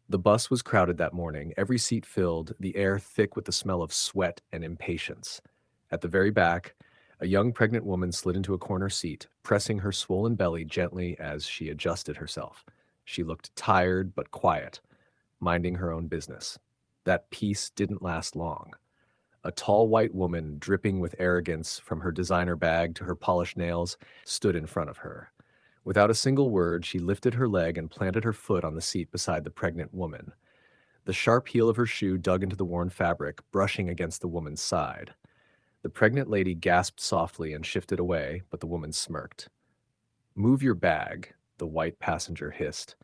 The bus was crowded that morning, every seat filled, the air thick with the smell of sweat and impatience. At the very back, a young pregnant woman slid into a corner seat, pressing her swollen belly gently as she adjusted herself. She looked tired but quiet, minding her own business. That peace didn't last long. A tall white woman, dripping with arrogance from her designer bag to her polished nails, stood in front of her. Without a single word, she lifted her leg and planted her foot on the seat beside the pregnant woman. The sharp heel of her shoe dug into the worn fabric, brushing against the woman's side. The pregnant lady gasped softly and shifted away, but the woman smirked. "Move your bag," the white passenger hissed.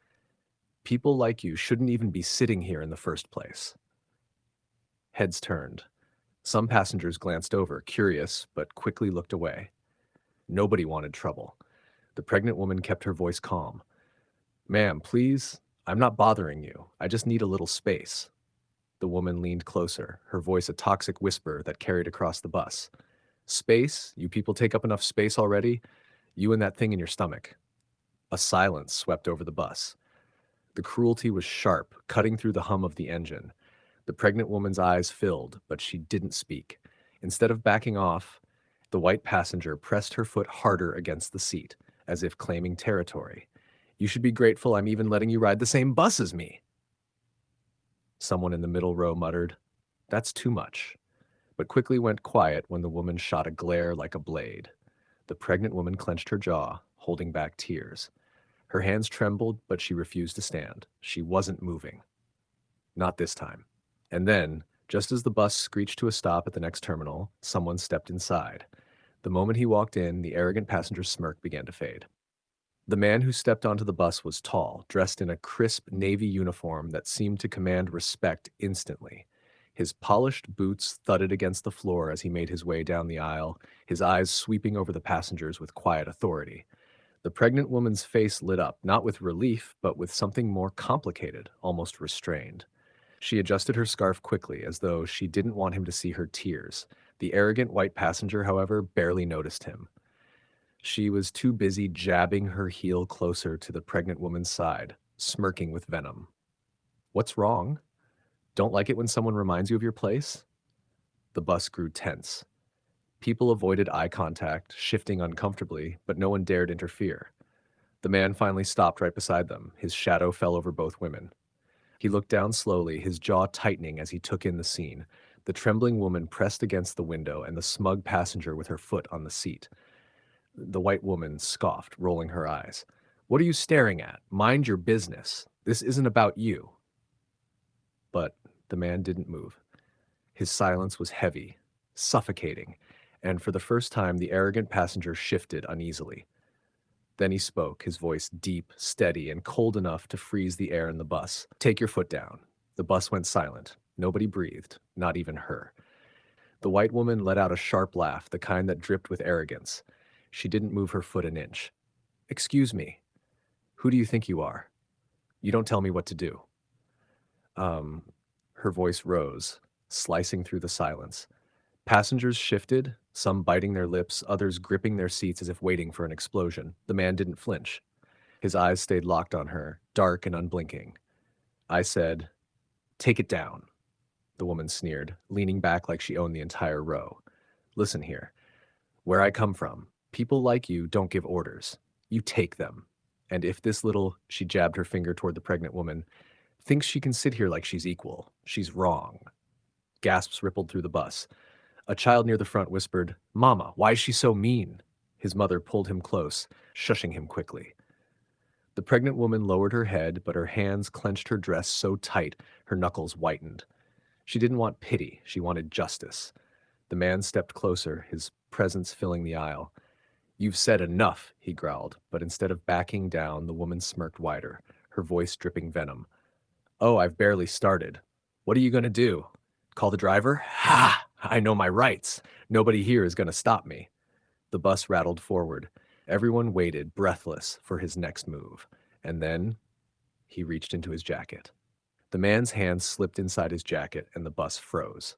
"People like you shouldn't even be sitting here in the first place." Heads turned. Some passengers glanced over, curious, but quickly looked away. Nobody wanted trouble. The pregnant woman kept her voice calm. "Ma'am, please, I'm not bothering you. I just need a little space." The woman leaned closer, her voice a toxic whisper that carried across the bus. "Space? You people take up enough space already? You and that thing in your stomach." A silence swept over the bus. The cruelty was sharp, cutting through the hum of the engine. The pregnant woman's eyes filled, but she didn't speak. Instead of backing off, the white passenger pressed her foot harder against the seat, as if claiming territory. "You should be grateful I'm even letting you ride the same bus as me." Someone in the middle row muttered, "That's too much," but quickly went quiet when the woman shot a glare like a blade. The pregnant woman clenched her jaw, holding back tears. Her hands trembled, but she refused to stand. She wasn't moving. Not this time. And then, just as the bus screeched to a stop at the next terminal, someone stepped inside. The moment he walked in, the arrogant passenger's smirk began to fade. The man who stepped onto the bus was tall, dressed in a crisp navy uniform that seemed to command respect instantly. His polished boots thudded against the floor as he made his way down the aisle, his eyes sweeping over the passengers with quiet authority. The pregnant woman's face lit up, not with relief, but with something more complicated, almost restrained. She adjusted her scarf quickly, as though she didn't want him to see her tears. The arrogant white passenger, however, barely noticed him. She was too busy jabbing her heel closer to the pregnant woman's side, smirking with venom. "What's wrong? Don't like it when someone reminds you of your place?" The bus grew tense. People avoided eye contact, shifting uncomfortably, but no one dared interfere. The man finally stopped right beside them. His shadow fell over both women. He looked down slowly, his jaw tightening as he took in the scene. The trembling woman pressed against the window, and the smug passenger with her foot on the seat. The white woman scoffed, rolling her eyes. "What are you staring at? Mind your business. This isn't about you." But the man didn't move. His silence was heavy, suffocating, and for the first time the arrogant passenger shifted uneasily. Then he spoke, his voice deep, steady, and cold enough to freeze the air in the bus. "Take your foot down." The bus went silent. Nobody breathed, not even her. The white woman let out a sharp laugh, the kind that dripped with arrogance. She didn't move her foot an inch. "Excuse me. Who do you think you are? You don't tell me what to do." Um, her voice rose, slicing through the silence. Passengers shifted, some biting their lips, others gripping their seats as if waiting for an explosion. The man didn't flinch. His eyes stayed locked on her, dark and unblinking. I said, "Take it down." The woman sneered, leaning back like she owned the entire row. "Listen here. Where I come from, people like you don't give orders. You take them. And if this little," she jabbed her finger toward the pregnant woman, "thinks she can sit here like she's equal, she's wrong." Gasps rippled through the bus. A child near the front whispered, "Mama, why is she so mean?" His mother pulled him close, shushing him quickly. The pregnant woman lowered her head, but her hands clenched her dress so tight her knuckles whitened. She didn't want pity, she wanted justice. The man stepped closer, his presence filling the aisle. "You've said enough," he growled, but instead of backing down, the woman smirked wider, her voice dripping venom. "Oh, I've barely started. What are you going to do? Call the driver? Ha! I know my rights. Nobody here is going to stop me." The bus rattled forward. Everyone waited, breathless, for his next move. And then he reached into his jacket. The man's hand slipped inside his jacket, and the bus froze.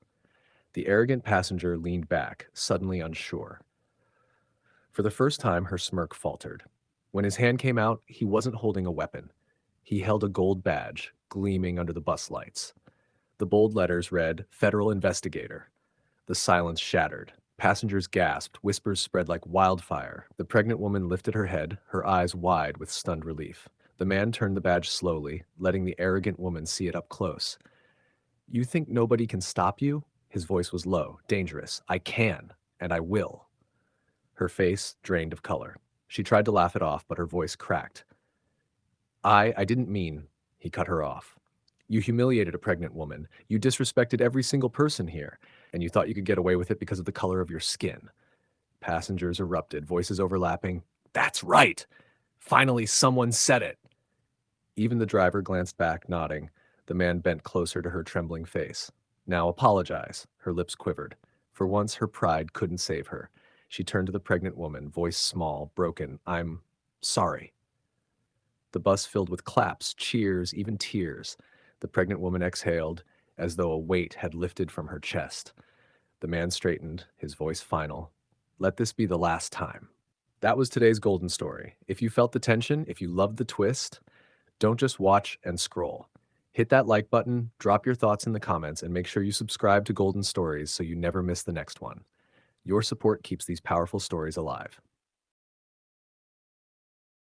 The arrogant passenger leaned back, suddenly unsure. For the first time, her smirk faltered. When his hand came out, he wasn't holding a weapon. He held a gold badge, gleaming under the bus lights. The bold letters read, Federal Investigator. The silence shattered. Passengers gasped, whispers spread like wildfire. The pregnant woman lifted her head, her eyes wide with stunned relief. The man turned the badge slowly, letting the arrogant woman see it up close. You think nobody can stop you? His voice was low, dangerous. I can, and I will. Her face drained of color. She tried to laugh it off, but her voice cracked. I didn't mean, he cut her off. You humiliated a pregnant woman. You disrespected every single person here, and you thought you could get away with it because of the color of your skin. Passengers erupted, voices overlapping. That's right! Finally, someone said it! Even the driver glanced back, nodding. The man bent closer to her trembling face. Now apologize. Her lips quivered. For once, her pride couldn't save her. She turned to the pregnant woman, voice small, broken. I'm sorry. The bus filled with claps, cheers, even tears. The pregnant woman exhaled, as though a weight had lifted from her chest. The man straightened, his voice final. Let this be the last time. That was today's golden story. If you felt the tension, if you loved the twist, don't just watch and scroll. Hit that like button, drop your thoughts in the comments, and make sure you subscribe to Golden Stories so you never miss the next one. Your support keeps these powerful stories alive.